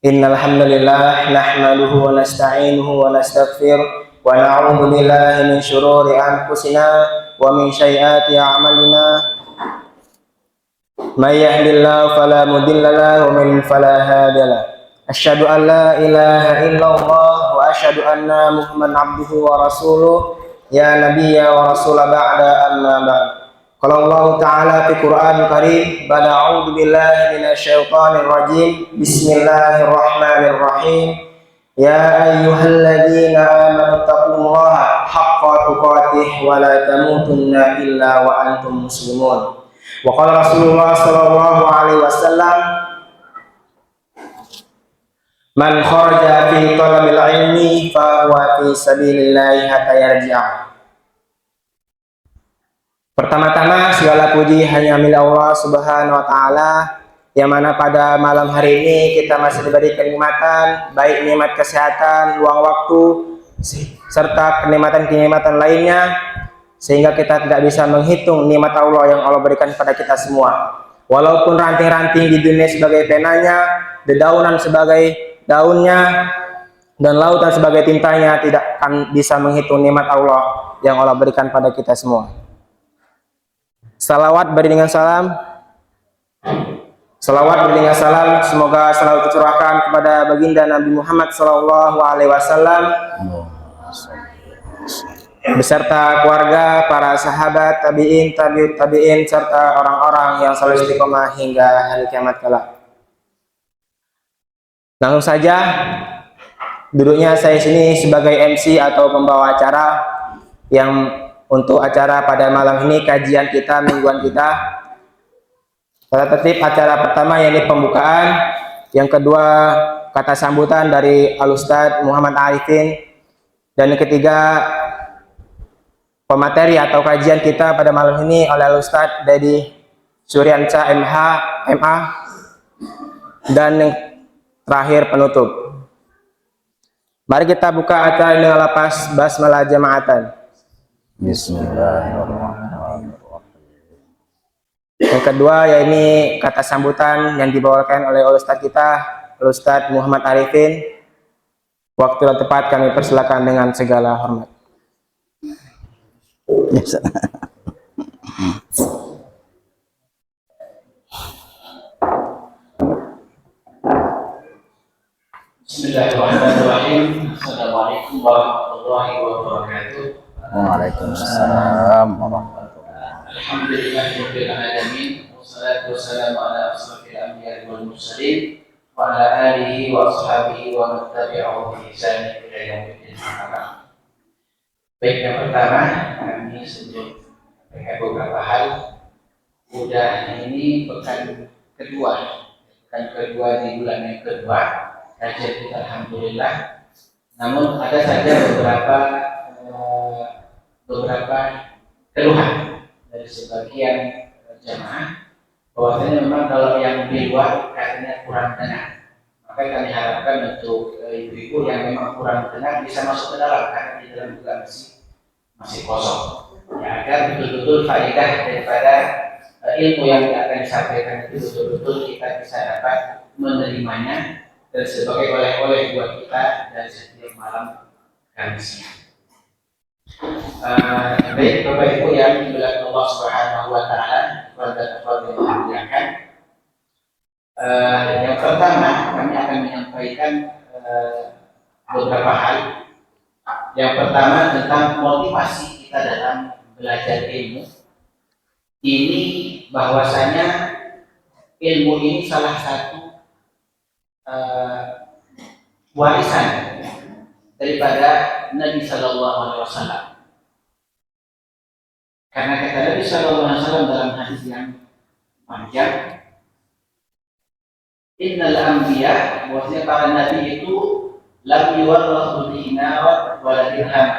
Innal hamdalillah nahmaduhu wa nasta'inuhu wa nastaghfiruh wa na'udzu billahi min shururi anfusina wa min sayyiati a'malina. May yahdihillahu fala mudilla lahu wa man yudlil fala hadiya lahu. Asyhadu an la ilaha illallah wa asyhadu anna Muhammadan abduhu wa rasuluh. Ya nabiyya wa rasula ba'da amma ba'd. Qala Allah Ta'ala fi Qur'an Karim, ba'da a'udzu billahi minasyaitonir rajim. Bismillahirrahmanirrahim. Ya ayyuhalladzina amanu taqullaha haqqa tuqatih wa la tamutunna illa wa antum muslimun. Wa qala Rasulullah sallallahu alaihi wasallam, man kharaja fi talabil ilmi fa huwa fi sabilillahi hatta yarji'a. Pertama-tama segala puji hanya milik Allah Subhanahu wa taala, yang mana pada malam hari ini kita masih diberi kenikmatan, baik nikmat kesehatan, luang waktu, serta kenikmatan-kenikmatan lainnya, sehingga kita tidak bisa menghitung nikmat Allah yang Allah berikan kepada kita semua. Walaupun ranting-ranting di dunia sebagai penanya, dedaunan sebagai daunnya, dan lautan sebagai tintanya, tidak akan bisa menghitung nikmat Allah yang Allah berikan pada kita semua. Salawat beriringan salam. Salawat beriringan salam semoga selalu tercurahkan kepada baginda Nabi Muhammad sallallahu alaihi wasallam beserta keluarga, para sahabat, tabi'in, tabi'ut tabi'in, serta orang-orang yang selalu istiqomah hingga hari kiamat kelak. Langsung saja, duduknya saya sini sebagai MC atau pembawa acara yang untuk acara pada malam ini, kajian kita, mingguan kita. Tata tertib acara pertama yakni pembukaan, yang kedua kata sambutan dari Al-Ustadz Muhammad Arifin, dan yang ketiga pemateri atau kajian kita pada malam ini oleh Al-Ustadz Dedi Suryanca MH, MA, dan yang terakhir penutup. Mari kita buka acara dengan lapas basmalah jamaatan. Bismillahirrahmanirrahim. Yang kedua yakni kata sambutan yang dibawakan oleh Ustadz kita, Ustadz Muhammad Arifin. Waktu yang tepat kami persilakan dengan segala hormat. Bismillahirrahmanirrahim. Assalamualaikum warahmatullahi wabarakatuh. Waalaikumsalam warahmatullahi wabarakatuh. Alhamdulillahirabbil alamin. Wassalatu wassalamu ala asrofil anbiya'i wal mursalin wa ala alihi wa ashabihi wa man tabi'ahum bi ihsan ila yaumil din. Baik, yang pertama kami sebelum beberapa hal, udah ini pekan kedua di bulan yang kedua kajian kita, alhamdulillah. Namun ada saja beberapa keluhan dari sebagian jamaah bahwasanya memang kalau yang di luar katanya kurang dengar. Maka kami harapkan untuk ibu-ibu yang memang kurang dengar bisa masuk ke dalam, karena di dalam juga masih kosong. Ya, agar betul-betul faedah daripada ilmu yang akan disampaikan itu betul-betul kita bisa dapat menerimanya dan sebagai oleh-oleh buat kita dari setiap malam Kamis. Baik Bapak Ibu yang dimuliakan Allah Subhanahu wa taala, keluarga yang dimuliakan. Yang pertama kami akan menyampaikan beberapa hal. Yang pertama tentang motivasi kita dalam belajar ilmu. Ini bahwasanya ilmu ini salah satu warisan daripada Nabi Sallallahu Alaihi Wasallam. Karena kata Nabi Sallallahu Alaihi Wasallam dalam hadis yang panjang, Innal anbiya, bahwasanya para nabi itu lam yuwarrathu dinar wa dirham.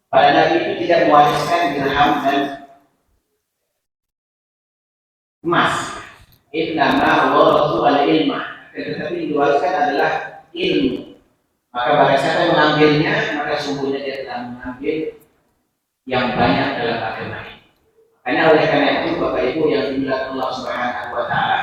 Para nabi itu tidak mewariskan dirham dan emas. Innama warathu al-ilma. Tetapi yang diwariskan adalah ilmu. Maka barang siapa yang mengambilnya, maka sungguhnya dia telah mengambil yang banyak dalam agama ini. Karena oleh karena itu Bapak Ibu yang dimuliakan Allah Subhanahu wa taala,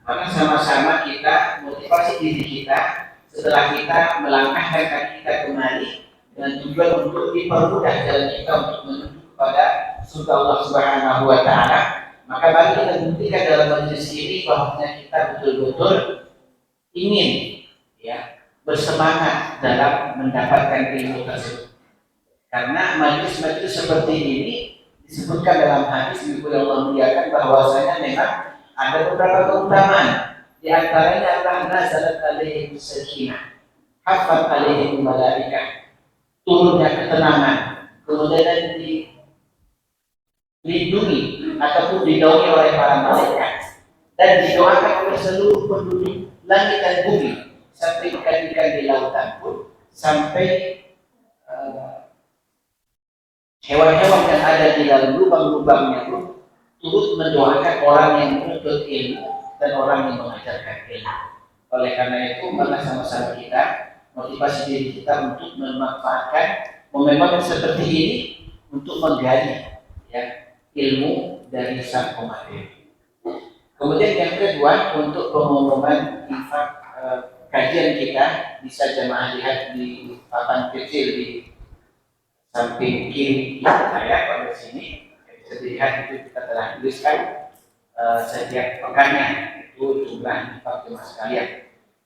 Maka sama-sama kita motivasi diri kita setelah kita melangkahkan kaki kita kembali dengan tujuan untuk dipermudah jalan kita untuk menuju kepada surga Allah Subhanahu wa taala. Maka mari kita buktikan dalam majelis ini bahwa kita betul-betul ingin ya bersemangat dalam mendapatkan ilmu tersebut. Karena majelis-majelis seperti ini disebutkan dalam hadis yang Allah muliakan bahwasanya memang ada beberapa keutamaan. Di antaranya adalah nazalat alaihim sakinah, hafat alaihim malaikah, turunnya ketenangan, kemudian dilindungi ataupun dinaungi oleh para malaikat dan didoakan oleh seluruh penduduk langit dan bumi, sampai ikan-ikan di lautan pun, sampai hewan-hewan yang ada di dalam lubang-lubangnya pun turut mendoakan orang yang menuntut ilmu dan orang yang mengajarkan ilmu. Oleh karena itu, maka sama-sama kita motivasi diri kita untuk memanfaatkan momen-momen seperti ini untuk menggali ya, ilmu dari sang pemateri. Kemudian yang kedua, untuk pengumuman infak kajian kita bisa jemaah lihat di papan kecil di samping kiri saya pada sini. Bisa dilihat itu kita telah tuliskan setiap pekannya itu jumlah infak jemaah sekalian.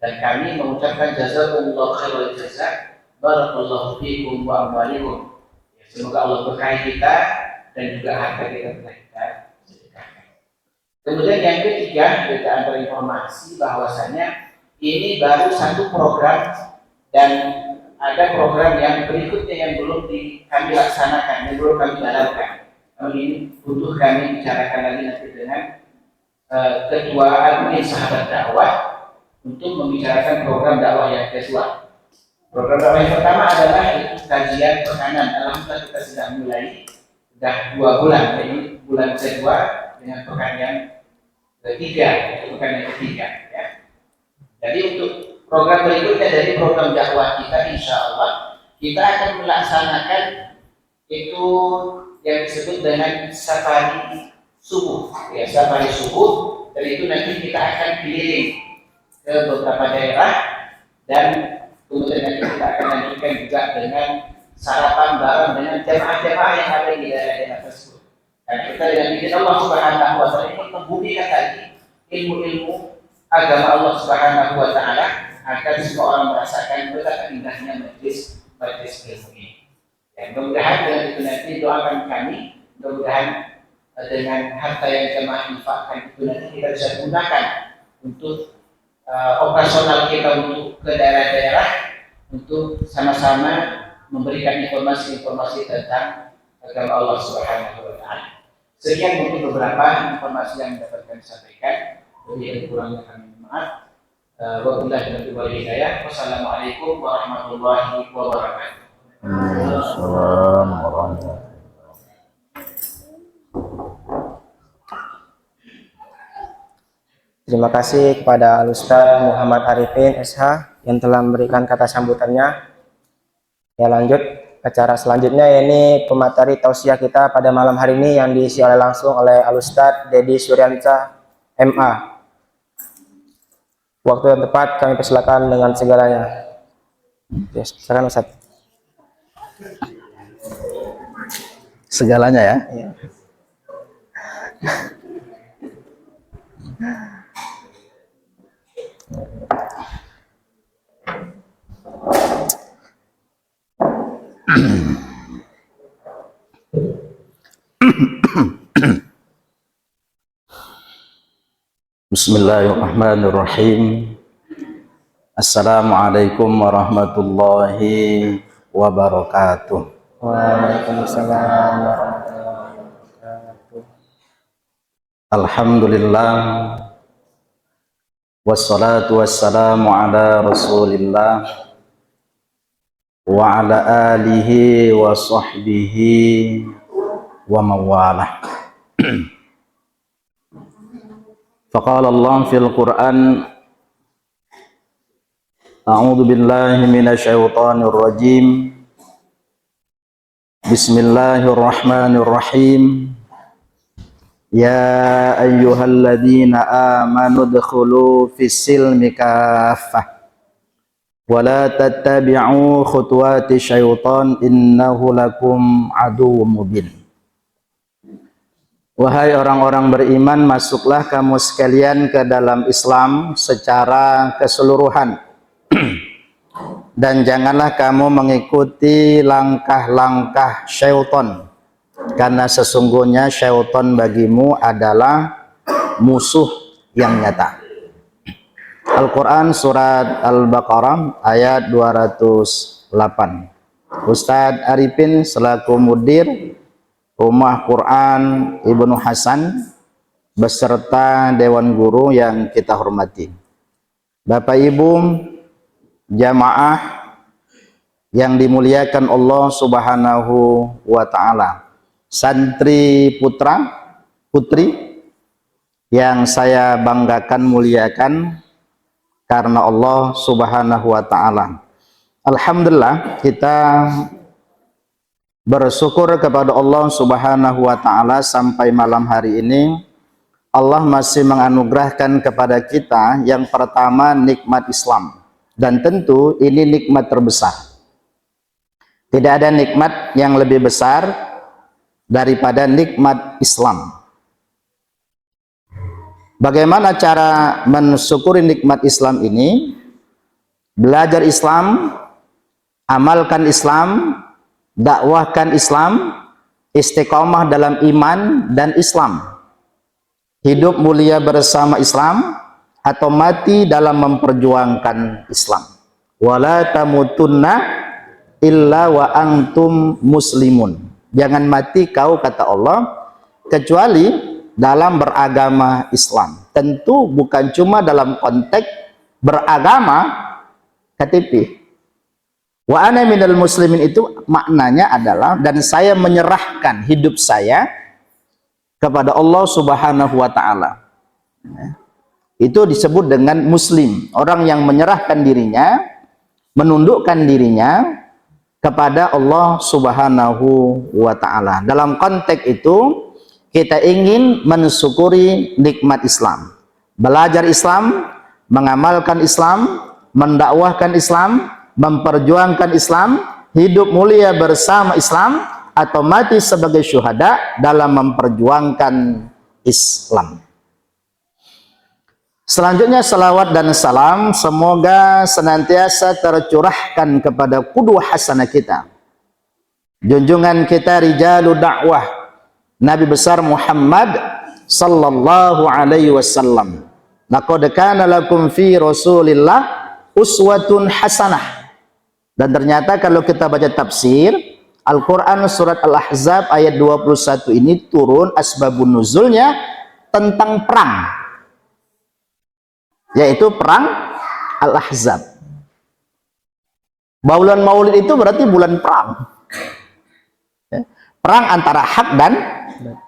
Dan kami mengucapkan jazakumullahu khairal jazaa, barakallahu fiikum wa amwalikum. Ya, semoga Allah berkahi kita dan juga harta kita telah kita sedekahkan. Kemudian yang ketiga, kita antara informasi bahwasanya ini baru satu program dan ada program yang berikutnya yang belum kami laksanakan, yang belum kami jalankan. Namun ini butuh kami bicarakan lagi nanti dengan ketua admin sahabat dakwah untuk membicarakan program dakwah yang kedua. Program dakwah yang pertama adalah itu kajian pekanan. Alhamdulillah kita sudah mulai, sudah 2 bulan. Jadi bulan kedua dengan pekan yang ketiga, pekan yang ketiga. Ya. Jadi untuk program berikutnya dari program dakwah kita, insya Allah kita akan melaksanakan itu yang disebut dengan safari subuh. Ya, safari subuh. Dan itu nanti kita akan keliling ke beberapa daerah dan kemudian nanti kita akan lanjutkan juga dengan sarapan bareng dengan jemaah-jemaah yang ada di daerah-daerah tersebut. Dan kita dengan izin Allah Subhanahu wa taala ini membuktikan tadi ilmu-ilmu agama Allah Subhanahu wa taala agar semua orang merasakan betapa indahnya majlis ilmu ini. Ya, mudah-mudahan dengan itu nanti doakan kami, mudah-mudahan dengan harta yang jemaah infakkan itu nanti kita bisa gunakan untuk operasional kita untuk ke daerah-daerah untuk sama-sama memberikan informasi-informasi tentang agama Allah Subhanahu wa taala. Sekian mungkin beberapa informasi yang dapat kami sampaikan. Lebih dan kurangnya kami maaf. Wabillahi taufiq wal hidayah. Wassalamualaikum warahmatullahi wabarakatuh. Assalamualaikum warahmatullahi. Terima kasih kepada Al-Ustaz Muhammad Arifin SH yang telah memberikan kata sambutannya. Ya, lanjut acara selanjutnya, ini pemateri tausiah kita pada malam hari ini yang diisi langsung oleh Al-Ustaz Dedi Suryansa MA. Waktu yang tepat kami persilakan dengan segalanya. Yes, silakan Ustaz. Segalanya ya. Ya. Bismillahirrahmanirrahim. Assalamualaikum warahmatullahi wabarakatuh. Waalaikumsalam warahmatullahi wabarakatuh. Alhamdulillah, wassalatu wassalamu ala rasulillah wa ala alihi wa sahbihi wa mawalah. Faqala Allah fil Qur'an, a'udzu billahi minasy syaithanir rajim. Bismillahirrahmanirrahim. Ya ayyuhalladzina amanu dkhulu fis-silmi kaffah wa la tattabi'u khutuwati syaitan innahu lakum aduwwum mubin. Wahai orang-orang beriman, masuklah kamu sekalian ke dalam Islam secara keseluruhan. Dan janganlah kamu mengikuti langkah-langkah syaitan, karena sesungguhnya syaitan bagimu adalah musuh yang nyata. Al-Quran Surat Al-Baqarah ayat 208. Ustadz Arifin selaku mudir Rumah Quran Ibnu Hasan beserta Dewan Guru yang kita hormati, Bapak Ibu jamaah yang dimuliakan Allah Subhanahu wa Ta'ala, santri putra putri yang saya banggakan muliakan karena Allah Subhanahu wa Ta'ala. Alhamdulillah, kita bersyukur kepada Allah Subhanahu wa Ta'ala sampai malam hari ini Allah masih menganugerahkan kepada kita yang pertama nikmat Islam, dan tentu ini nikmat terbesar. Tidak ada nikmat yang lebih besar daripada nikmat Islam. Bagaimana cara mensyukuri nikmat Islam ini? Belajar Islam, amalkan Islam, dakwahkan Islam, istiqomah dalam iman dan Islam, hidup mulia bersama Islam, atau mati dalam memperjuangkan Islam. Wala tamutunna illa wa antum muslimun. Jangan mati kau, kata Allah, kecuali dalam beragama Islam. Tentu bukan cuma dalam konteks beragama KTP. Wa ana minal muslimin itu maknanya adalah, dan saya menyerahkan hidup saya kepada Allah Subhanahu wa Ta'ala. Itu disebut dengan muslim, orang yang menyerahkan dirinya, menundukkan dirinya kepada Allah Subhanahu wa Ta'ala. Dalam konteks itu kita ingin mensyukuri nikmat Islam, belajar Islam, mengamalkan Islam, mendakwahkan Islam, memperjuangkan Islam, hidup mulia bersama Islam, atau mati sebagai syuhada dalam memperjuangkan Islam. Selanjutnya salawat dan salam semoga senantiasa tercurahkan kepada qudwah hasanah kita, junjungan kita rijalud dakwah, Nabi besar Muhammad sallallahu alaihi wasallam. Laqad kana lakum fi Rasulillah uswatun hasanah. Dan ternyata kalau kita baca tafsir Al-Quran Surat Al-Ahzab ayat 21 ini turun asbabun nuzulnya tentang perang, yaitu perang Al-Ahzab. Bulan Maulid itu berarti bulan perang, perang antara hak dan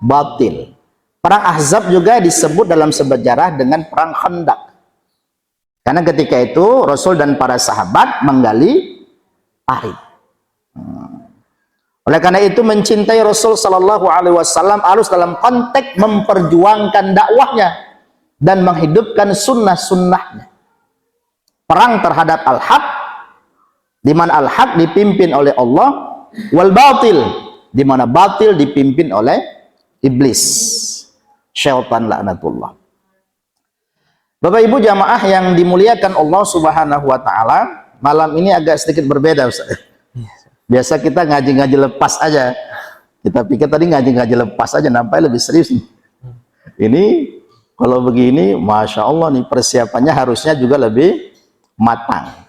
batil. Perang Ahzab juga disebut dalam sejarah dengan perang Khandaq, karena ketika itu Rasul dan para sahabat menggali parit. Oleh karena itu mencintai Rasul Sallallahu Alaihi Wasallam harus dalam konteks memperjuangkan dakwahnya dan menghidupkan sunnah-sunnahnya. Perang terhadap al-haq, di mana al-haq dipimpin oleh Allah, wal batil, di mana batil dipimpin oleh iblis, syaitan laknatullah. Bapak Ibu jamaah yang dimuliakan Allah Subhanahu wa Ta'ala, malam ini agak sedikit berbeda, Ustaz. Biasa kita ngaji-ngaji lepas aja. Kita pikir tadi ngaji-ngaji lepas aja, nampak lebih serius nih. Ini kalau begini, Masya Allah nih, persiapannya harusnya juga lebih matang.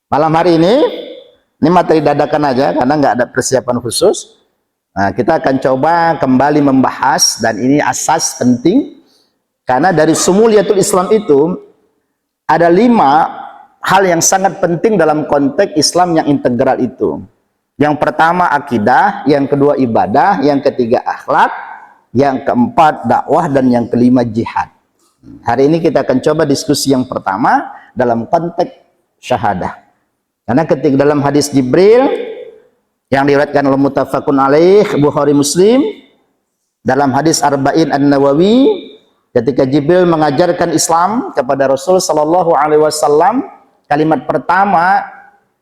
Malam hari ini materi dadakan aja, karena nggak ada persiapan khusus. Nah, kita akan coba kembali membahas, dan ini asas penting, karena dari Sumuliyatul Islam itu ada 5 hal yang sangat penting dalam konteks Islam yang integral itu. Yang pertama akidah, yang kedua ibadah, yang ketiga akhlak, yang keempat dakwah, dan yang kelima jihad. Hari ini kita akan coba diskusi yang pertama dalam konteks syahadah. Karena ketika dalam hadis Jibril yang diriwayatkan oleh muttafaqun alaih Bukhari Muslim, dalam hadis Arba'in An-Nawawi, ketika Jibril mengajarkan Islam kepada Rasul sallallahu alaihi wasallam, kalimat pertama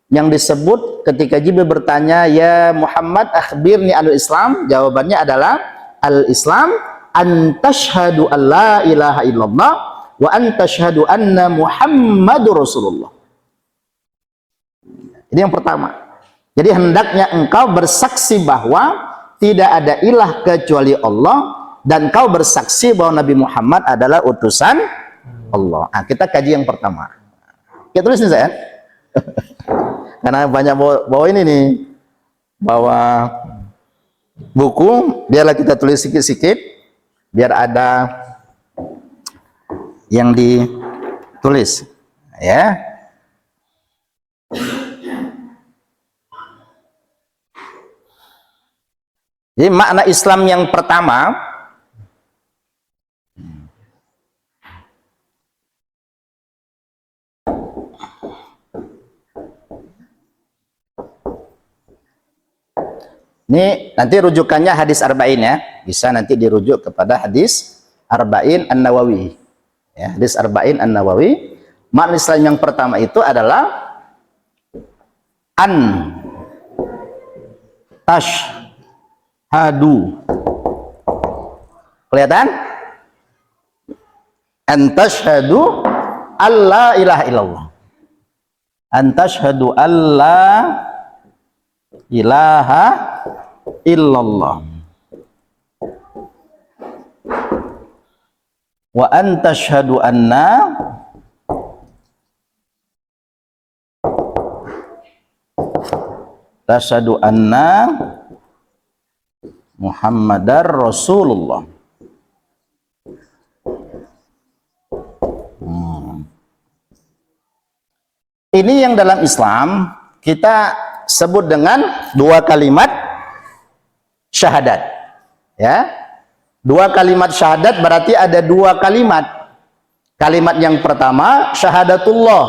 yang disebut ketika Jibril bertanya, "Ya Muhammad, akhbirni al-Islam." Jawabannya adalah, "Al-Islam an tashhadu an la ilaha illallah wa an tashhadu anna Muhammadur Rasulullah." Ini yang pertama. Jadi hendaknya engkau bersaksi bahwa tidak ada ilah kecuali Allah, dan kau bersaksi bahwa Nabi Muhammad adalah utusan Allah. Nah, kita kaji yang pertama. Kita tulis nih saya. Karena banyak bawa ini nih, bawa buku, biarlah kita tulis sikit-sikit, biar ada yang ditulis, ya. Jadi makna Islam yang pertama, ini nanti rujukannya hadis Arba'in ya, bisa nanti dirujuk kepada hadis Arba'in An-Nawawi. Ya, hadis Arba'in An-Nawawi. Makna Islam yang pertama itu adalah an tashhadu. Kelihatan? An tashhadu alla ilaha illallah. An tashhadu alla ilaha illallah wa an tashhadu anna Muhammadar Rasulullah. Ini yang dalam Islam kita sebut dengan dua kalimat syahadat, ya. Dua kalimat syahadat berarti ada dua kalimat. Kalimat yang pertama syahadatullah,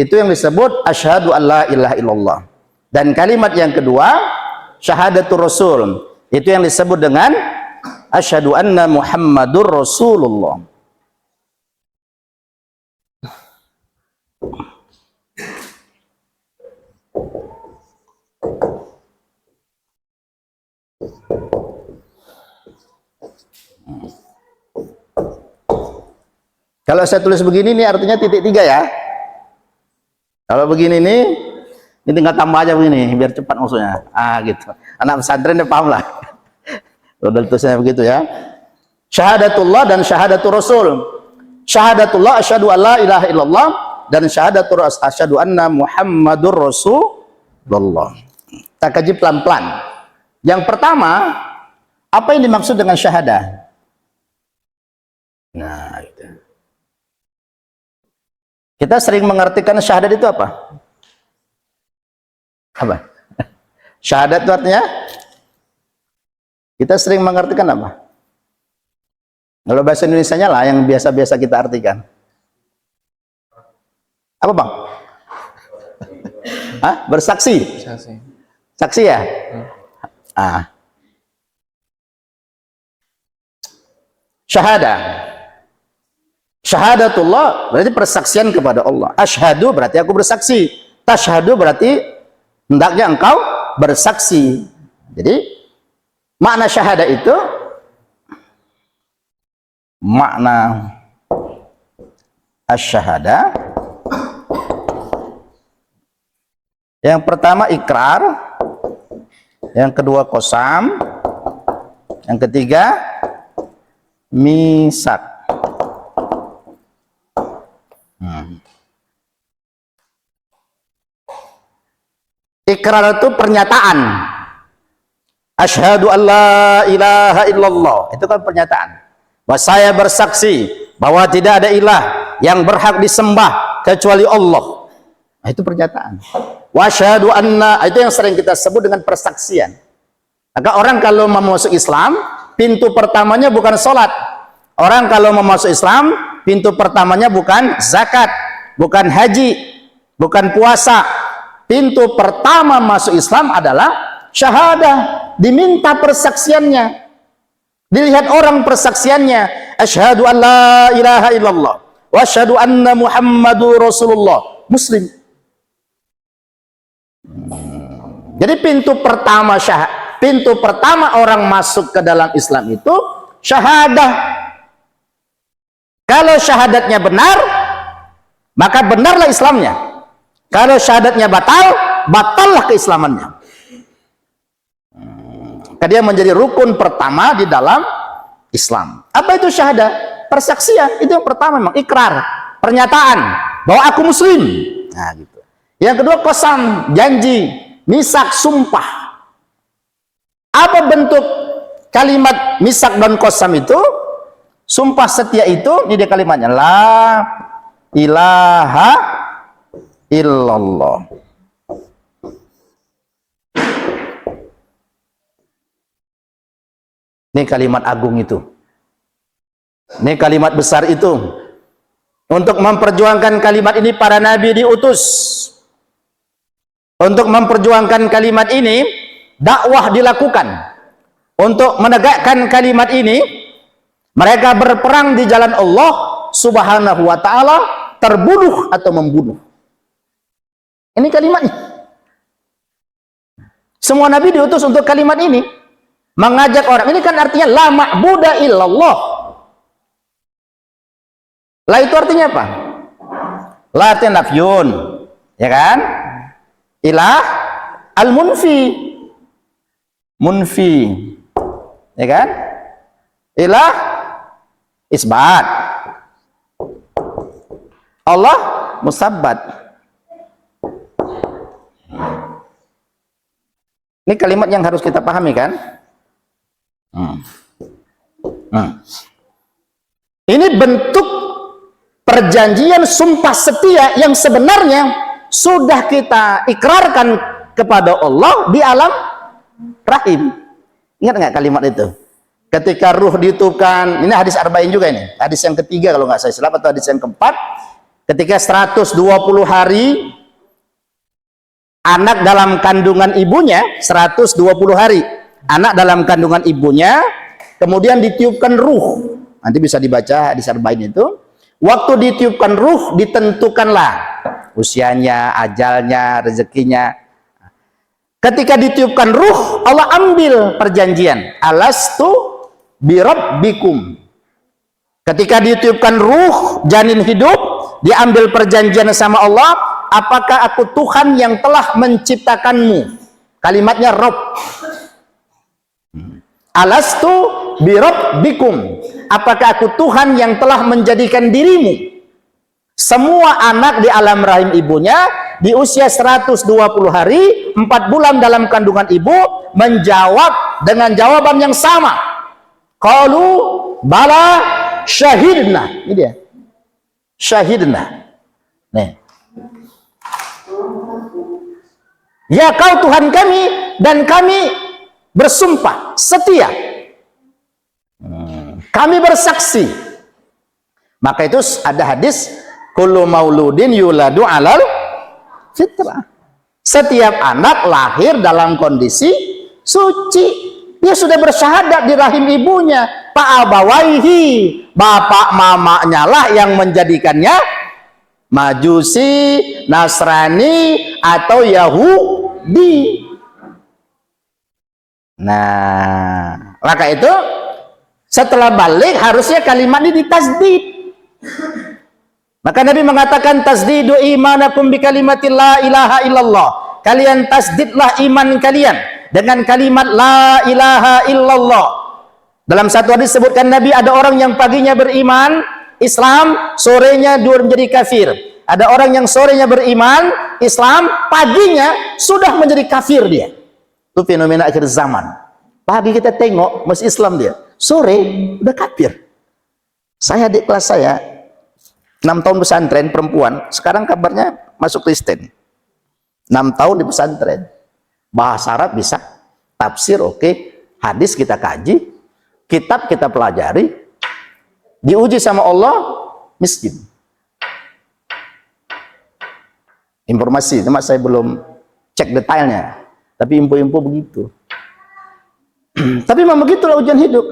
itu yang disebut asyhadu alla ilaha illallah. Dan kalimat yang kedua syahadatul rasul, itu yang disebut dengan asyhadu anna Muhammadur Rasulullah. Kalau saya tulis begini, ini artinya titik tiga ya. Kalau begini nih, ini tinggal tambah aja begini, biar cepat maksudnya. Gitu. Anak pesantren dia paham lah. Udah tulisnya begitu ya. Syahadatullah dan syahadatul Rasul. Syahadatullah asyhadu alla ilaha illallah, dan syahadatul asyhadu anna Muhammadur Rasulullah. Kita kaji pelan-pelan. Yang pertama, apa yang dimaksud dengan syahadah? Nah, itu. Kita sering mengartikan syahadat itu apa? Apa? Syahadat itu artinya? Kita sering mengartikan apa? Kalau bahasa Indonesianya lah yang biasa-biasa kita artikan. Apa bang? Hah? Bersaksi? Saksi ya? Syahadah. Syahadatullah berarti persaksian kepada Allah. Asyhadu berarti aku bersaksi. Tashhadu berarti hendaknya engkau bersaksi. Jadi makna syahadah itu, makna asyhadah, yang pertama ikrar, yang kedua qasam, yang ketiga misak. Ikrar itu pernyataan. Asyhadu alla ilaha illallah, itu kan pernyataan. Bahwa saya bersaksi bahwa tidak ada ilah yang berhak disembah kecuali Allah. Nah, itu pernyataan. Wa asyhadu anna, itu yang sering kita sebut dengan persaksian. Maka orang kalau mau masuk Islam, pintu pertamanya bukan sholat. Orang kalau mau masuk Islam, pintu pertamanya bukan zakat, bukan haji, bukan puasa. Pintu pertama masuk Islam adalah syahadah. Diminta persaksiannya. Dilihat orang persaksiannya, asyhadu an la ilaha illallah wa asyhadu anna Muhammadur Rasulullah. Muslim. Jadi pintu pertama orang masuk ke dalam Islam itu syahadah. Kalau syahadatnya benar, maka benarlah Islamnya. Kalau syahadatnya batal, batallah keislamannya. Dia menjadi rukun pertama di dalam Islam. Apa itu syahadah? Persaksian. Itu yang pertama, memang ikrar, pernyataan bahwa aku muslim. Nah, gitu. Yang kedua, qasam, janji, misak, sumpah. Apa bentuk kalimat misak dan qasam itu? Sumpah setia itu, ini dia kalimatnya, la ilaha illallah. Ini kalimat agung itu. Ini kalimat besar itu. Untuk memperjuangkan kalimat ini para nabi diutus. Untuk memperjuangkan kalimat ini dakwah dilakukan. Untuk menegakkan kalimat ini mereka berperang di jalan Allah Subhanahu wa taala, terbunuh atau membunuh. Ini kalimatnya. Semua nabi diutus untuk kalimat ini. Mengajak orang, ini kan artinya la ma'buda illallah. La itu artinya apa? La artinya nafyun, ya kan? Ilah al-munfi, munfi, ya kan? Ilah isbat, Allah musabbat. Ini kalimat yang harus kita pahami, kan? Ini bentuk perjanjian sumpah setia yang sebenarnya sudah kita ikrarkan kepada Allah di alam rahim. Ingat nggak kalimat itu? Ketika ruh ditiupkan, ini hadis arba'in juga ini, hadis yang ketiga kalau nggak saya salah, atau hadis yang keempat, ketika 120 hari anak dalam kandungan ibunya, 120 hari anak dalam kandungan ibunya, kemudian ditiupkan ruh. Nanti bisa dibaca hadis arba'in itu. Waktu ditiupkan ruh, ditentukanlah usianya, ajalnya, rezekinya. Ketika ditiupkan ruh, Allah ambil perjanjian. Alastu birabbikum. Ketika ditiupkan ruh, janin hidup, diambil perjanjian sama Allah. Apakah aku Tuhan yang telah menciptakanmu? Kalimatnya Rabb. Alastu birabbikum. Apakah aku Tuhan yang telah menjadikan dirimu? Semua anak di alam rahim ibunya di usia 120 hari, 4 bulan dalam kandungan ibu, menjawab dengan jawaban yang sama. Qalu bala syahidna. Ini dia. Syahidna. Nih. Ya kau Tuhan kami, dan kami bersumpah setia. Kami bersaksi. Maka itu ada hadis, kullu mauludin yuladu alal fitrah. Setiap anak lahir dalam kondisi suci. Dia sudah bersyahadat di rahim ibunya. Fa'abawaihi, bapak mamanya lah yang menjadikannya Majusi, Nasrani, atau Yahudi. Nah, maka itu setelah balik harusnya kalimat ini ditasdid. Maka Nabi mengatakan tasdidu imanakum bi kalimatil la ilaha illallah. Kalian tasdidlah iman kalian dengan kalimat la ilaha illallah. Dalam satu hadis sebutkan Nabi, ada orang yang paginya beriman Islam, sorenya dia menjadi kafir. Ada orang yang sorenya beriman Islam, paginya sudah menjadi kafir dia. Itu fenomena akhir zaman. Pagi kita tengok masih Islam dia, sore udah kafir. Saya di kelas saya 6 tahun pesantren perempuan, sekarang kabarnya masuk Kristen. 6 tahun di pesantren, bahasa Arab bisa, tafsir oke, hadis kita kaji, kitab kita pelajari, diuji sama Allah, miskin. Informasi, cuma saya belum cek detailnya, tapi info-info begitu. Tapi memang begitulah ujian hidup.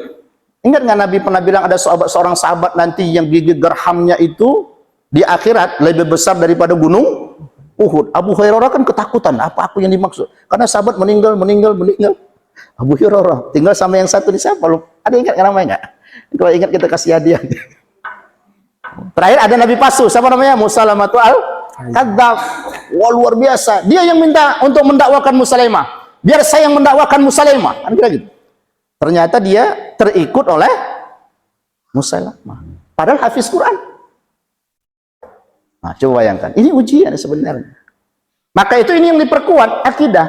Ingat nggak Nabi pernah bilang ada seorang sahabat nanti yang gigi gerhamnya itu di akhirat lebih besar daripada gunung Uhud. Abu Hurairah kan ketakutan, apa aku yang dimaksud? Karena sahabat meninggal. Abu Hurairah tinggal sama yang satu di siapa? Ada ingat namanya nggak? Kalau ingat kita kasih hadiah. Terakhir ada Nabi palsu, siapa namanya? Musalamatu al-Kadzdzab. Wah, luar biasa. Dia yang minta untuk mendakwakan Musailamah. Biar saya yang mendakwakan Musailamah. Kan kira gitu. Ternyata dia terikut oleh Musailamah. Padahal hafiz Quran. Nah, coba bayangkan. Ini ujian sebenarnya. Maka itu ini yang diperkuat akidah.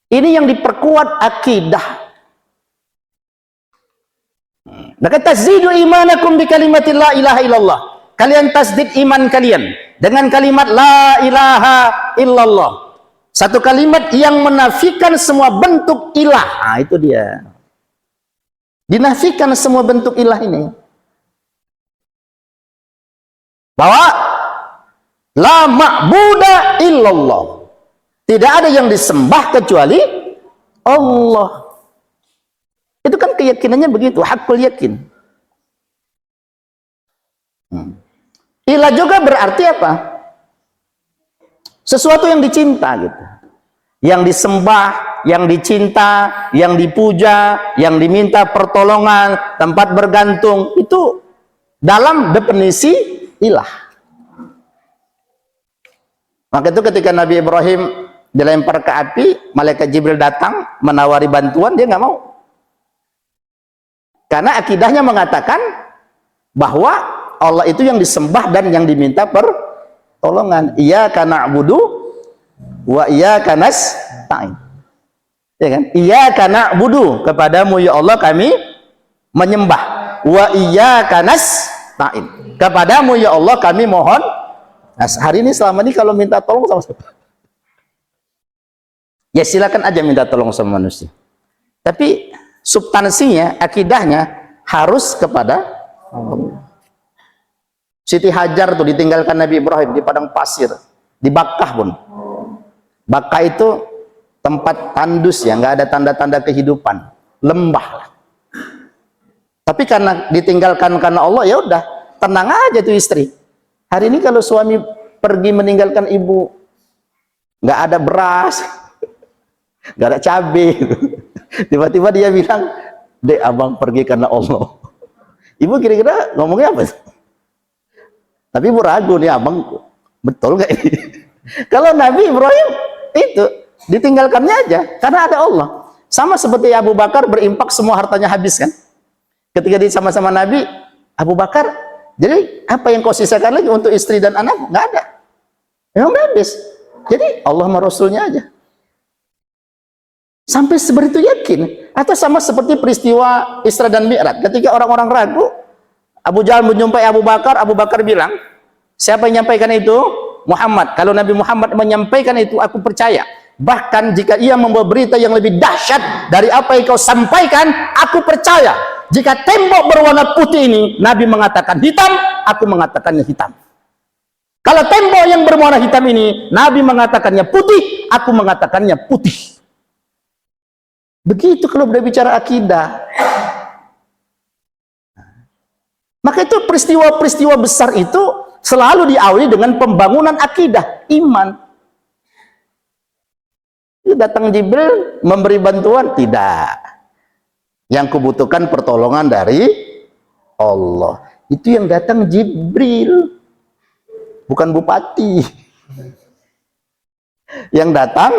Ini yang diperkuat akidah. Maka tasdidu imanakum bi kalimatin la ilaha illallah. Kalian tasdid iman kalian dengan kalimat la ilaha illallah. Satu kalimat yang menafikan semua bentuk ilah. Nah, itu dia. Dinafikan semua bentuk ilah ini. Bahwa la ma'buda illallah. Tidak ada yang disembah kecuali Allah. Itu kan keyakinannya begitu, hakul yakin. Ilah juga berarti apa? Sesuatu yang dicinta gitu. Yang disembah, yang dicinta, yang dipuja, yang diminta pertolongan, tempat bergantung, itu dalam definisi ilah. Maka itu ketika Nabi Ibrahim dilempar ke api, malaikat Jibril datang menawari bantuan, dia nggak mau. Karena akidahnya mengatakan bahwa Allah itu yang disembah dan yang diminta pertolongan. Iyyaka na'budu wa iyyaka nasta'in. Ya kan? Iyyaka na'budu, kepadamu ya Allah kami menyembah. Wa iyyaka nasta'in, kepadamu ya Allah kami mohon. Nah, hari ini selama ini kalau minta tolong sama siapa? Ya silakan aja minta tolong sama manusia. Tapi substansinya, akidahnya harus kepada Allah. Siti Hajar tuh ditinggalkan Nabi Ibrahim di padang pasir, di Bakkah pun. Bakkah itu tempat tandus ya, nggak ada tanda-tanda kehidupan, lembah. Tapi karena ditinggalkan karena Allah, ya udah tenang aja tuh istri. Hari ini kalau suami pergi meninggalkan ibu, nggak ada beras, nggak ada cabai. Tiba-tiba dia bilang, "Dek, abang pergi karena Allah." Ibu kira-kira ngomongnya apa? Tapi ibu ragu nih, abang betul nggak ini? Kalau Nabi Ibrahim itu ditinggalkannya aja karena ada Allah. Sama seperti Abu Bakar berimpak semua hartanya habis kan? Ketika dia sama-sama Nabi, Abu Bakar, jadi apa yang kau sisakan lagi untuk istri dan anak? Nggak ada. Memang habis. Jadi Allah sama Rasulnya aja. Sampai sebegitu yakin. Atau sama seperti peristiwa Isra dan Mi'raj. Ketika orang-orang ragu, Abu Jahal menjumpai Abu Bakar bilang, siapa yang menyampaikan itu? Muhammad. Kalau Nabi Muhammad menyampaikan itu, aku percaya. Bahkan jika ia membawa berita yang lebih dahsyat dari apa yang kau sampaikan, aku percaya. Jika tembok berwarna putih ini, Nabi mengatakan hitam, aku mengatakannya hitam. Kalau tembok yang berwarna hitam ini, Nabi mengatakannya putih, aku mengatakannya putih. Begitu kalau berbicara akidah. Maka itu peristiwa-peristiwa besar itu selalu diawali dengan pembangunan akidah, iman. Itu datang Jibril memberi bantuan? Tidak. Yang kubutuhkan pertolongan dari Allah. Itu yang datang Jibril, bukan bupati. Yang datang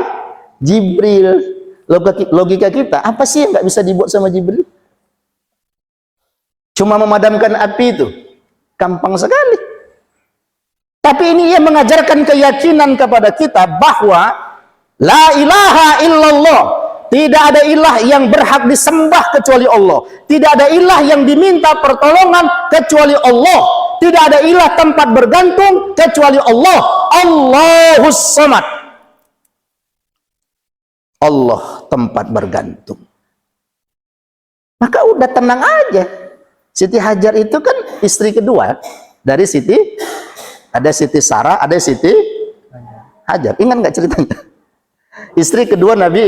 Jibril. Logika kita, apa sih yang nggak bisa dibuat sama Jibril? Cuma memadamkan api itu, gampang sekali. Tapi ini ia mengajarkan keyakinan kepada kita bahwa la ilaha illallah, tidak ada ilah yang berhak disembah kecuali Allah. Tidak ada ilah yang diminta pertolongan kecuali Allah. Tidak ada ilah tempat bergantung kecuali Allah. Allahus Samad. Allah tempat bergantung. Maka udah tenang aja. Siti Hajar itu kan istri kedua dari Siti, ada Siti Sarah, ada Siti Hajar. Ingat nggak ceritanya? Istri kedua Nabi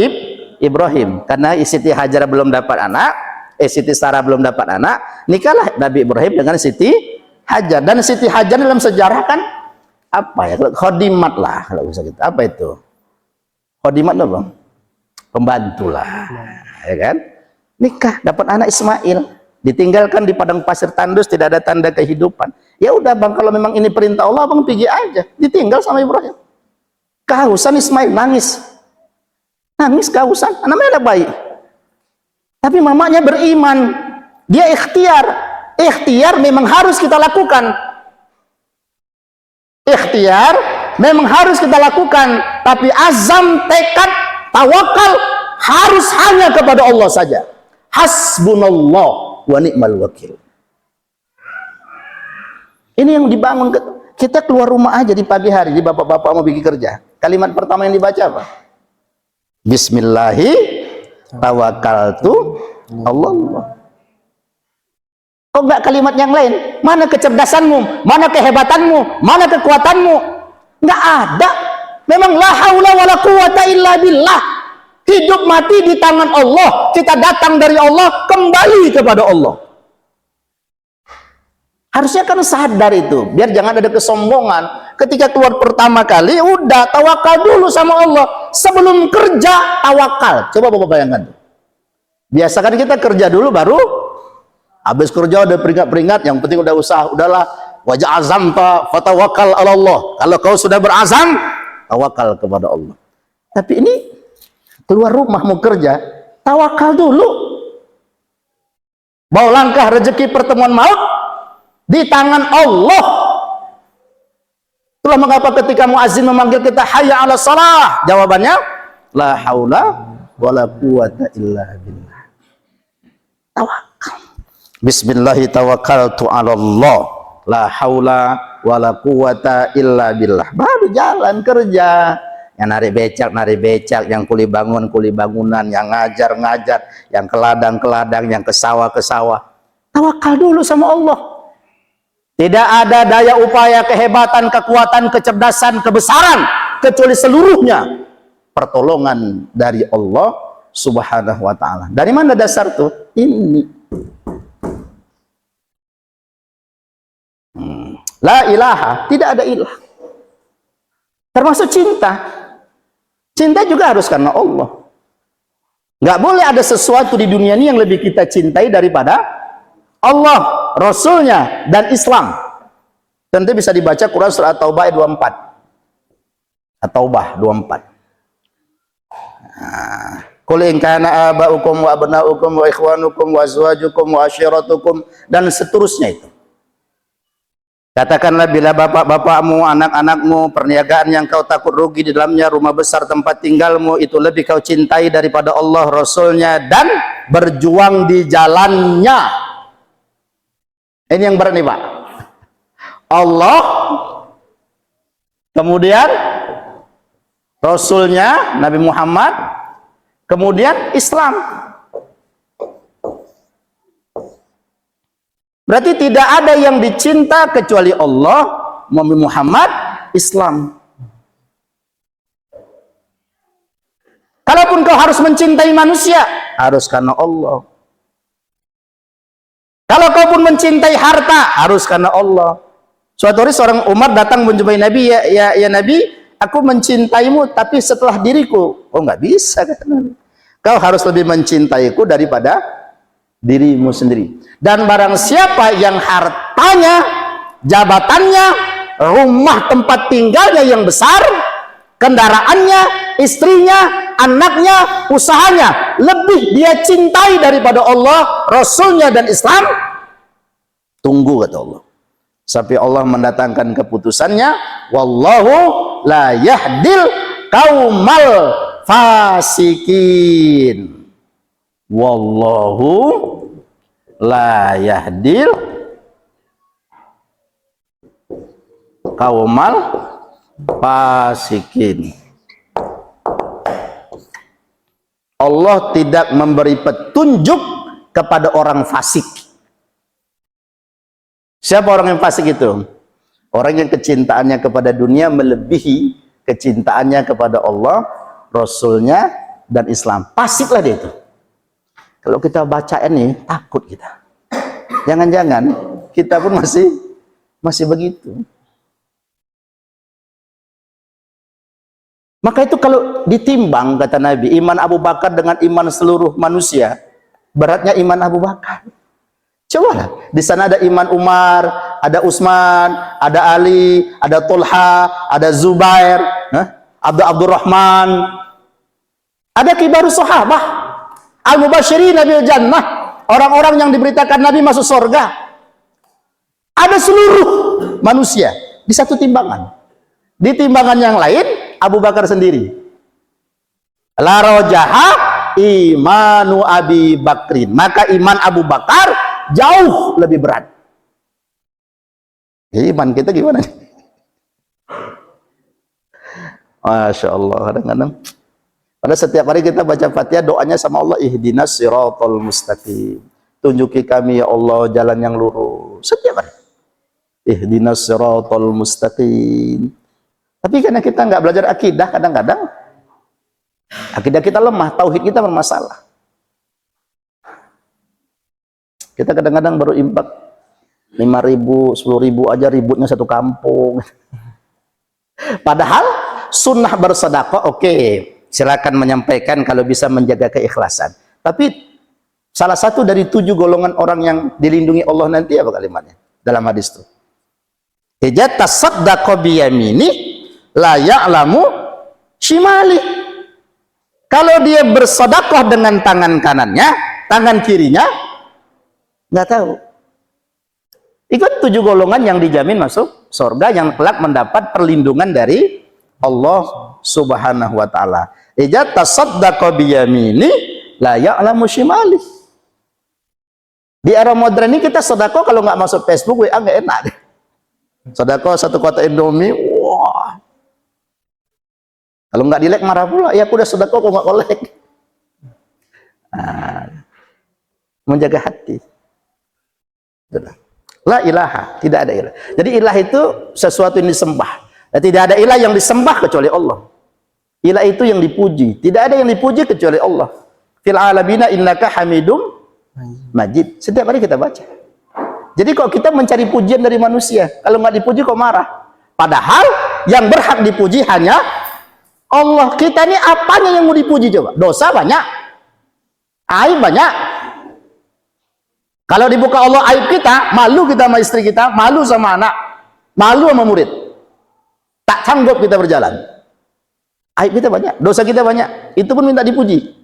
Ibrahim. Karena Siti Hajar belum dapat anak, Siti Sarah belum dapat anak, nikahlah Nabi Ibrahim dengan Siti Hajar. Dan Siti Hajar dalam sejarah kan apa ya? Khodimat lah kalau bisa kita. Apa itu? Khodimat apa? Pembantu lah, ya kan? Nikah, dapat anak Ismail, ditinggalkan di padang pasir tandus, tidak ada tanda kehidupan. Ya udah bang, kalau memang ini perintah Allah, bang pergi aja. Ditinggal sama Ibrahim. Kehausan Ismail, nangis kehausan. Namanya ada bayi. Tapi mamanya beriman, dia ikhtiar memang harus kita lakukan. Ikhtiar memang harus kita lakukan, tapi azam, tekad, tawakal harus hanya kepada Allah saja. Hasbunallah wa ni'mal wakil. Ini yang dibangun. Kita keluar rumah aja di pagi hari, di bapak-bapak mau pergi kerja, kalimat pertama yang dibaca apa? Bismillahi tawakkaltu Allah. Kok enggak kalimat yang lain? Mana kecerdasanmu? Mana kehebatanmu? Mana kekuatanmu? Enggak ada. Memang la haula wala quwata illa billah. Hidup mati di tangan Allah. Kita datang dari Allah, kembali kepada Allah. Harusnya kan sadar itu, biar jangan ada kesombongan. Ketika keluar pertama kali, udah tawakal dulu sama Allah. Sebelum kerja, tawakal. Coba Bapak bayangkan. Biasakan kita kerja dulu, baru habis kerja udah peringat-peringat, yang penting udah usaha, udahlah. Wajah azam fatawakal ala Allah. Kalau kau sudah berazam, tawakal kepada Allah. Tapi ini keluar rumah mau kerja, tawakal dulu. Bawa langkah rezeki pertemuan maut di tangan Allah. Itulah mengapa ketika muazin memanggil kita hayya 'ala shalah, jawabannya la haula wala quwata illa billah. Tawakal. Bismillahi tawakkaltu 'ala Allah. La haula wala quwata illa billah. Baru jalan kerja. Yang narik becak, yang kuli bangunan, yang ngajar, yang ke ladang, yang ke sawah. Tawakal dulu sama Allah. Tidak ada daya upaya, kehebatan, kekuatan, kecerdasan, kebesaran, kecuali seluruhnya pertolongan dari Allah Subhanahu wa ta'ala. Dari mana dasar tuh? Ini. La ilaha, tidak ada ilah. Termasuk cinta. Cinta juga harus karena Allah. Nggak boleh ada sesuatu di dunia ini yang lebih kita cintai daripada Allah, Rasulnya, dan Islam. Tentu bisa dibaca Quran surah At-Taubah ayat 24. At-Taubah 24. Qul in kana aba'ukum wa abna'ukum wa ikhwanukum wa azwajukum wa ashiratukum, dan seterusnya itu. Katakanlah bila bapak-bapakmu, anak-anakmu, perniagaan yang kau takut rugi di dalamnya, rumah besar tempat tinggalmu, itu lebih kau cintai daripada Allah, Rasulnya, dan berjuang di jalannya. Ini yang berat nih Pak. Allah, kemudian Rasulnya Nabi Muhammad, kemudian Islam. Berarti tidak ada yang dicinta kecuali Allah, Nabi Muhammad, Islam. Kalaupun kau harus mencintai manusia, harus karena Allah. Kalau kau pun mencintai harta, harus karena Allah. Suatu hari seorang Umar datang menjumpai Nabi, ya Nabi, aku mencintaimu tapi setelah diriku. Oh, nggak bisa, kata Nabi. Kau harus lebih mencintaiku daripada dirimu sendiri. Dan barang siapa yang hartanya, jabatannya, rumah tempat tinggalnya yang besar, kendaraannya, istrinya, anaknya, usahanya lebih dia cintai daripada Allah, Rasulnya, dan Islam, tunggu kata Allah sampai Allah mendatangkan keputusannya, wallahu la yahdil qaumal fasikin. Wallahu la yahdil qaumal fasikin. Allah tidak memberi petunjuk kepada orang fasik. Siapa orang yang fasik itu? Orang yang kecintaannya kepada dunia melebihi kecintaannya kepada Allah, Rasulnya, dan Islam. Fasiklah dia itu. Kalau kita baca ini takut kita. Jangan-jangan kita pun masih begitu. Maka itu kalau ditimbang, kata Nabi, iman Abu Bakar dengan iman seluruh manusia, beratnya iman Abu Bakar. Cobalah, di sana ada iman Umar, ada Utsman, ada Ali, ada Tolha, ada Zubair, ada Abdurrahman, ada kibarus sahabah, al-mubasyirin bil jannah, orang-orang yang diberitakan Nabi masuk surga. Ada seluruh manusia di satu timbangan. Di timbangan yang lain Abu Bakar sendiri. La rojaha imanu Abi Bakrin. Maka iman Abu Bakar jauh lebih berat. Iman kita gimana? Masya Allah. Kadang-kadang pada setiap hari kita baca Fatihah, doanya sama Allah, ihdinas siratal mustaqim. Tunjuki kami ya Allah jalan yang lurus. Setiap hari. Ihdinas siratal mustaqim. Tapi karena kita nggak belajar akidah, kadang-kadang akidah kita lemah, tauhid kita bermasalah. Kita kadang-kadang baru impak 5.000, 10.000 aja ributnya satu kampung. Padahal sunnah bersedekah, oke, silakan menyampaikan kalau bisa menjaga keikhlasan. Tapi salah satu dari 7 golongan orang yang dilindungi Allah nanti apa kalimatnya dalam hadis itu? Ija tasaddaqa biyamini la ya'lamu shimali. Kalau dia bersedekah dengan tangan kanannya, tangan kirinya nggak tahu. Ikut 7 golongan yang dijamin masuk surga, yang kelak mendapat perlindungan dari Allah Subhanahu wa taala. Ija tasaddaqa biyamini la ya'lamu shimali. Di era modern ini kita sedekah kalau nggak masuk Facebook, WA nggak enak. Sedekah 1 kotak Indomie, wah. Kalau nggak dilek marah pula, ya aku udah sedekah kok nggak kolek. Nah, menjaga hati. La ilaha, tidak ada ilah. Jadi ilah itu sesuatu yang disembah. Dan tidak ada ilah yang disembah kecuali Allah. Ilah itu yang dipuji. Tidak ada yang dipuji kecuali Allah. Fil alamina innaka hamidum majid. Setiap hari kita baca. Jadi kok kita mencari pujian dari manusia, kalau nggak dipuji kok marah. Padahal yang berhak dipuji hanya Allah. Kita ini apanya yang mau dipuji coba? Dosa banyak, aib banyak. Kalau dibuka Allah aib kita, malu kita sama istri kita, malu sama anak, malu sama murid. Tak sanggup kita berjalan. Aib kita banyak, dosa kita banyak. Itu pun minta dipuji.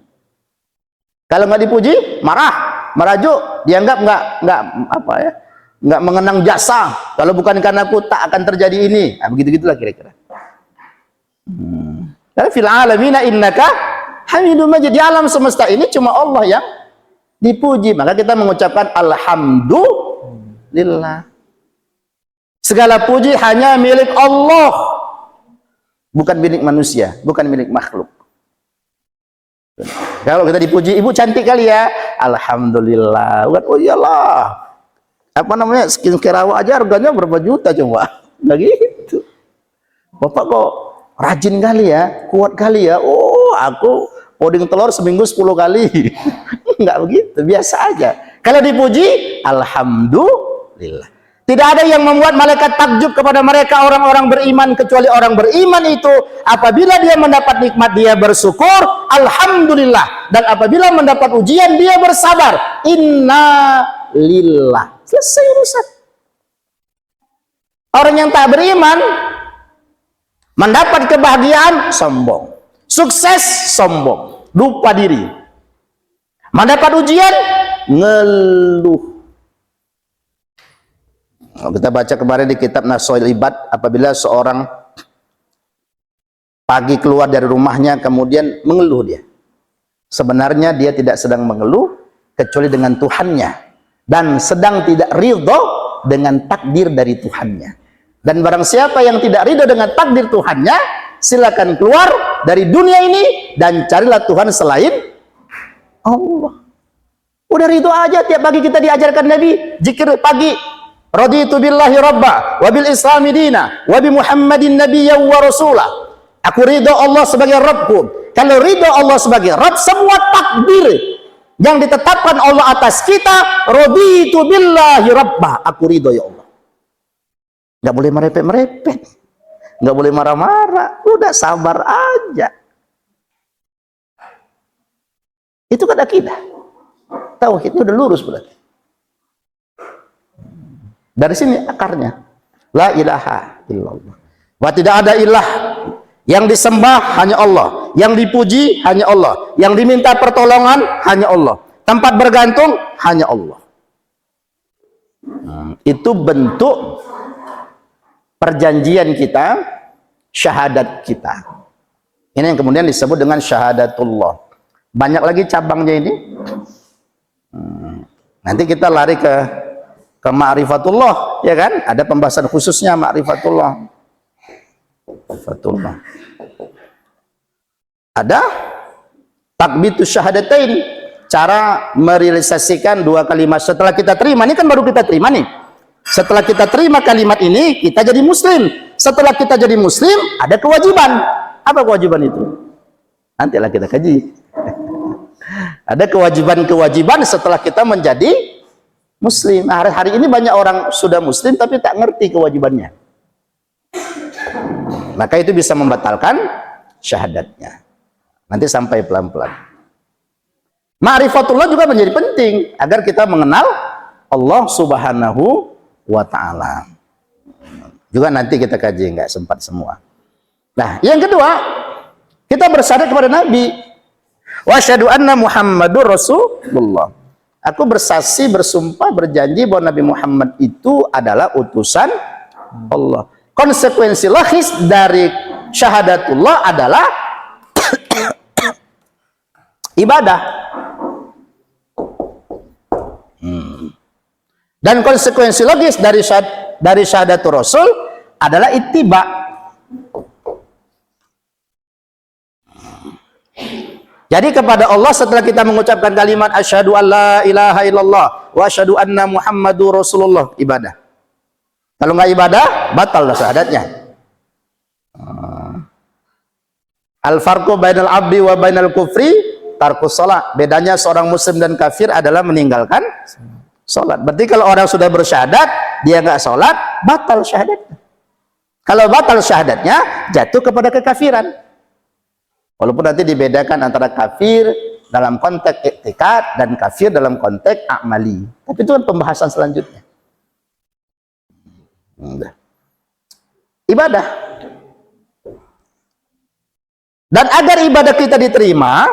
Kalau nggak dipuji, marah, merajuk, dianggap nggak apa ya, nggak mengenang jasa. Kalau bukan karena aku tak akan terjadi ini. Nah, begitu-gitulah kira-kira. Karena fil alamina innaka hamidum majid. Di alam semesta ini cuma Allah yang dipuji. Maka kita mengucapkan alhamdulillah. Segala puji hanya milik Allah, bukan milik manusia, bukan milik makhluk. Kalau kita dipuji, ibu cantik kali ya, alhamdulillah. Bukan, oh iyalah, apa namanya, skincare awak aja harganya berapa juta coba. Nah gitu. Bapak kok rajin kali ya, kuat kali ya. Oh, aku poding telur seminggu 10 kali. Enggak begitu, biasa aja. Kalau dipuji, alhamdulillah. Tidak ada yang membuat malaikat takjub kepada mereka orang-orang beriman, kecuali orang beriman itu apabila dia mendapat nikmat dia bersyukur, alhamdulillah. Dan apabila mendapat ujian dia bersabar, inna lillah. Selesai urusan. Orang yang tak beriman mendapat kebahagiaan, sombong. Sukses, sombong. Lupa diri. Mendapat ujian, ngeluh. Kita baca kemarin di kitab Nasoil Ibad, apabila seorang pagi keluar dari rumahnya kemudian mengeluh dia. Sebenarnya dia tidak sedang mengeluh kecuali dengan Tuhannya, dan sedang tidak ridho dengan takdir dari Tuhannya. Dan barang siapa yang tidak ridho dengan takdir Tuhannya, silakan keluar dari dunia ini dan carilah Tuhan selain Allah. Udah ridho aja, tiap pagi kita diajarkan Nabi zikir pagi. Raditu billahi rabba wa bil islami dina wa bi Muhammadin nabiyyan wa rasula. Aku ridho Allah sebagai Rabbku. Kalau ridho Allah sebagai Rabb, semua takdir yang ditetapkan Allah atas kita, raditu billahi rabbah, aku ridho ya Allah. Nggak boleh merepet-merepet, nggak boleh marah-marah, udah sabar aja. Itu kan akidah. Tauhidnya udah lurus berarti. Dari sini akarnya. La ilaha illallah. Wa tidak ada ilah yang disembah hanya Allah, yang dipuji hanya Allah, yang diminta pertolongan hanya Allah, tempat bergantung hanya Allah. Itu bentuk perjanjian kita, syahadat kita. Ini yang kemudian disebut dengan syahadatullah. Banyak lagi cabangnya ini. Nanti kita lari ke ma'rifatullah, ya kan? Ada pembahasan khususnya ma'rifatullah. Ma'rifatullah. Ada takbitus syahadatain, cara merealisasikan dua kalimat setelah kita terima. Ini kan baru kita terima nih. Setelah kita terima kalimat ini, kita jadi muslim. Setelah kita jadi muslim, ada kewajiban. Apa kewajiban itu? Nantilah kita kaji. Ada kewajiban-kewajiban setelah kita menjadi muslim. Nah, hari ini banyak orang sudah muslim tapi tak ngerti kewajibannya. Maka itu bisa membatalkan syahadatnya. Nanti sampai pelan-pelan. Ma'rifatullah juga menjadi penting agar kita mengenal Allah Subhanahu wa ta'ala. Juga nanti kita kaji, nggak sempat semua. Nah, yang kedua, kita bersyahadat kepada Nabi. Wa asyhadu anna Muhammadur Rasulullah. Aku bersaksi, bersumpah, berjanji bahwa Nabi Muhammad itu adalah utusan Allah. Konsekuensi logis dari syahadatullah adalah ibadah. Dan konsekuensi logis dari syahadatul Rasul adalah ittiba. Jadi kepada Allah setelah kita mengucapkan kalimat asyhadu alla ilaha illallah wa asyhadu anna Muhammadur Rasulullah, ibadah. Kalau nggak ibadah, batal syahadatnya. Al-farqu bainal abdi wa bainal kufri tarkus shalah. Bedanya seorang muslim dan kafir adalah meninggalkan salat. Berarti kalau orang sudah bersyahadat, dia nggak salat, batal syahadatnya. Kalau batal syahadatnya, jatuh kepada kekafiran. Walaupun nanti dibedakan antara kafir dalam konteks i'tikad dan kafir dalam konteks a'mali. Tapi itu kan pembahasan selanjutnya. Ibadah. Dan agar ibadah kita diterima,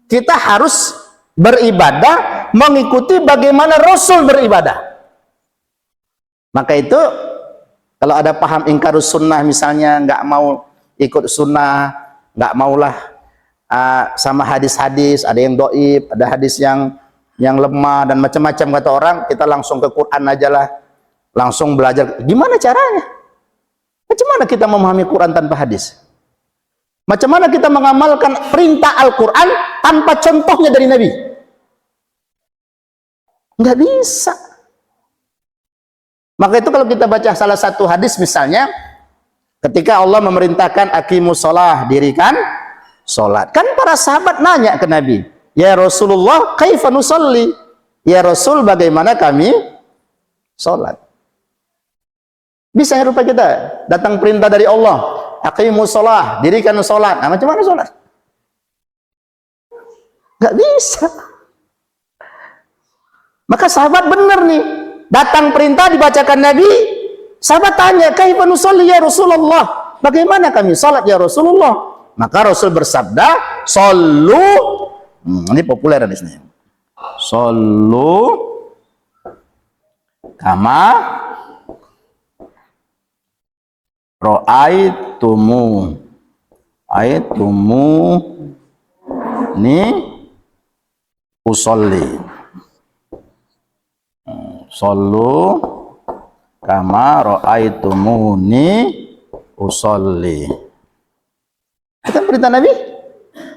kita harus beribadah mengikuti bagaimana Rasul beribadah. Maka itu kalau ada paham ingkarus sunnah misalnya, nggak mau ikut sunnah, nggak maulah sama hadis-hadis, ada yang doib, ada hadis yang lemah dan macam-macam kata orang, kita langsung ke Quran aja lah, langsung belajar. Gimana caranya? Macam mana kita memahami Quran tanpa hadis? Macam mana kita mengamalkan perintah Al-Quran tanpa contohnya dari Nabi? Nggak bisa. Maka itu kalau kita baca salah satu hadis misalnya, ketika Allah memerintahkan aqimus shalah, dirikan salat. Kan para sahabat nanya ke Nabi, "Ya Rasulullah, kaifa nusalli?" Ya Rasul, bagaimana kami salat? Bisa rupa kita datang perintah dari Allah, aqimus shalah, dirikan salat. Nah, macam mana salat? Enggak bisa. Maka sahabat benar nih, datang perintah dibacakan Nabi. Sahabat tanya, kaifa nusalli ya Rasulullah? Bagaimana kami salat ya Rasulullah? Maka Rasul bersabda, "Shallu." Ini populer di sini. "Shallu kama ra'aitumu." Aitumu ni usolli. Shallu kama ra'aitumuni usolli. Itu perintah Nabi.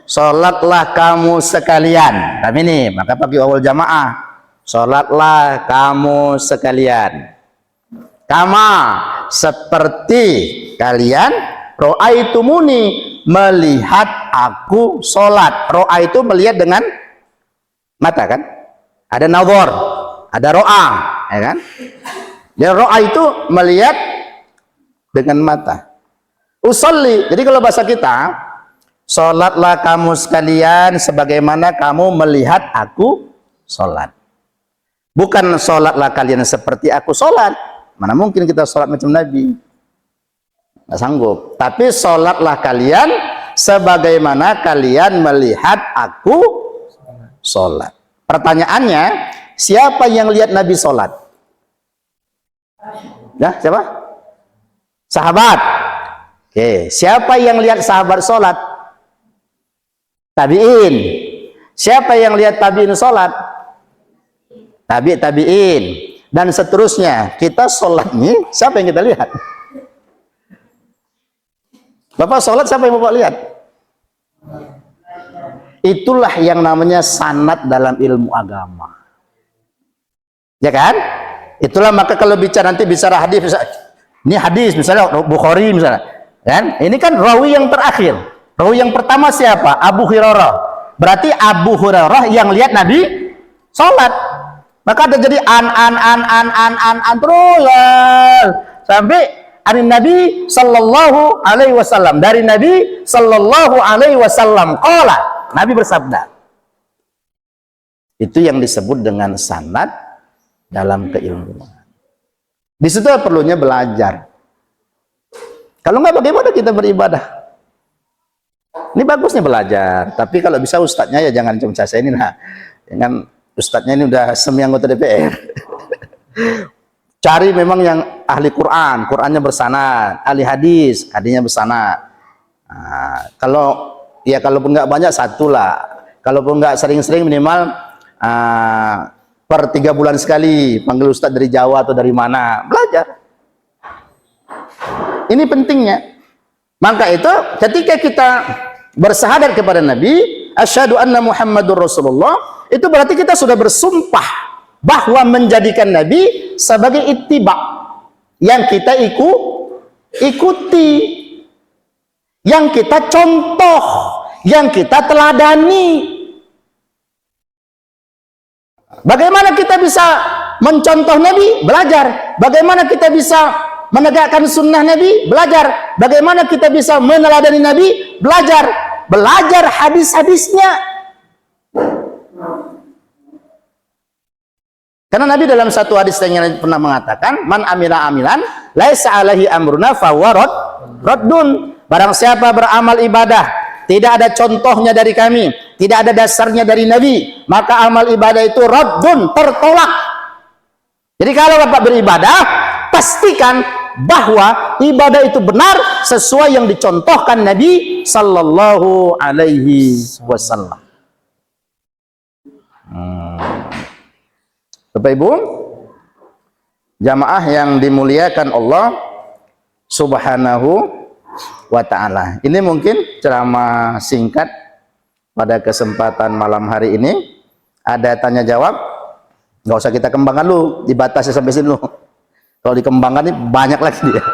Salatlah kamu sekalian. Tapi ini, maka pakai awal jamaah. Salatlah kamu sekalian. Kama, seperti kalian, ra'aitumuni, melihat aku salat. Ra'a itu melihat dengan Mata kan? Ada nazar, ada ro'a, ya kan? Dan ro'a itu melihat dengan mata. Usolli, jadi kalau bahasa kita, sholatlah kamu sekalian sebagaimana kamu melihat aku sholat. Bukan sholatlah kalian seperti aku sholat. Mana mungkin kita sholat macam Nabi? Nggak sanggup. Tapi sholatlah kalian sebagaimana kalian melihat aku sholat. Pertanyaannya, siapa yang lihat Nabi sholat? Ya, siapa? Sahabat. Oke, siapa yang lihat sahabat sholat? Tabi'in. Siapa yang lihat tabi'in sholat? Tabi'in. Dan seterusnya. Kita sholat nih, siapa yang kita lihat? Bapak sholat, siapa yang Bapak lihat? Itulah yang namanya sanad dalam ilmu agama. Ya kan? Itulah maka kalau bicara nanti bicara hadis, ini hadis misalnya Bukhari misalnya, kan? Ini kan rawi yang terakhir. Rawi yang pertama siapa? Abu Hurairah. Berarti Abu Hurairah yang lihat Nabi sholat. Maka ada jadi an terus sampai dari Nabi sallallahu alaihi wasallam. Dari Nabi sallallahu alaihi wasallam qala. Nabi bersabda. Itu yang disebut dengan sanad dalam keilmuan. Di situ perlunya belajar. Kalau nggak, bagaimana kita beribadah? Ini bagusnya belajar, tapi kalau bisa ustadznya ya jangan cuma saya ini, nah, jangan ustadznya ini udah semi anggota DPR. Cari memang yang ahli Quran, Qurannya bersanad, ahli hadis, hadisnya bersanad. Nah, kalaupun nggak banyak, satu lah. Kalaupun nggak sering-sering, minimal per 3 bulan sekali panggil ustadz dari Jawa atau dari mana, belajar. Ini pentingnya. Maka itu ketika kita bersyahadat kepada Nabi, asyhadu anna Muhammadur Rasulullah, itu berarti kita sudah bersumpah bahwa menjadikan Nabi sebagai ittiba, yang kita ikuti, yang kita contoh, yang kita teladani. Bagaimana kita bisa mencontoh Nabi? Belajar. Bagaimana kita bisa menegakkan sunnah Nabi? Belajar. Bagaimana kita bisa meneladani Nabi? Belajar. Belajar hadis-hadisnya. Karena Nabi dalam satu hadis yang pernah mengatakan, man amila amilan laisa alaihi amruna fahuwa raddun. Barang siapa beramal ibadah, tidak ada contohnya dari kami, tidak ada dasarnya dari Nabi, maka amal ibadah itu raddun, tertolak. Jadi kalau Bapak beribadah, pastikan bahwa ibadah itu benar sesuai yang dicontohkan Nabi sallallahu alaihi wasallam. Bapak Ibu, jamaah yang dimuliakan Allah Subhanahu wa ta'ala. Ini mungkin ceramah singkat pada kesempatan malam hari ini. Ada tanya jawab, nggak usah kita kembangkan dulu, dibatasi sampai sini dulu. Kalau dikembangkan ini banyak lagi dia.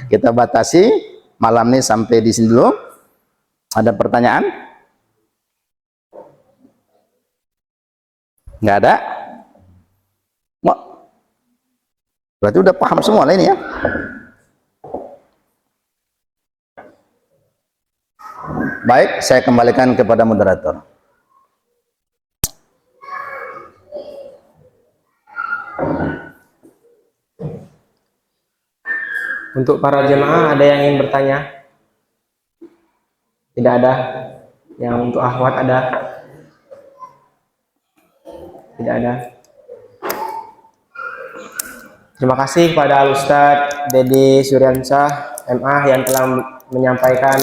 Kita batasi malam ini sampai di sini dulu. Ada pertanyaan? Nggak ada? Berarti udah paham semua lah ini ya. Baik, saya kembalikan kepada moderator. Untuk para jemaah, ada yang ingin bertanya? Tidak ada. Yang untuk akhwat ada? Tidak ada. Terima kasih kepada Al-Ustadz Dedi Suryansyah MA yang telah menyampaikan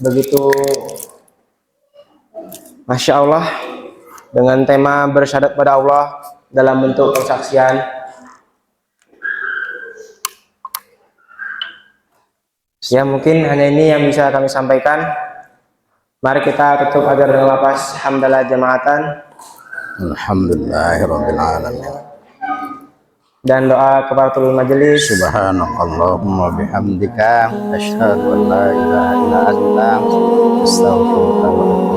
begitu Masya Allah dengan tema bersyahadat pada Allah dalam bentuk persaksian. Ya, mungkin hanya ini yang bisa kami sampaikan. Mari kita tutup agar dengan lapas hamdalah jamaatan. Alhamdulillahirabbil alamin. Dan doa kafaratul majelis. Subhanakallahumma bihamdika asyhadu an la ilaha illa anta astaghfiruka wa atubu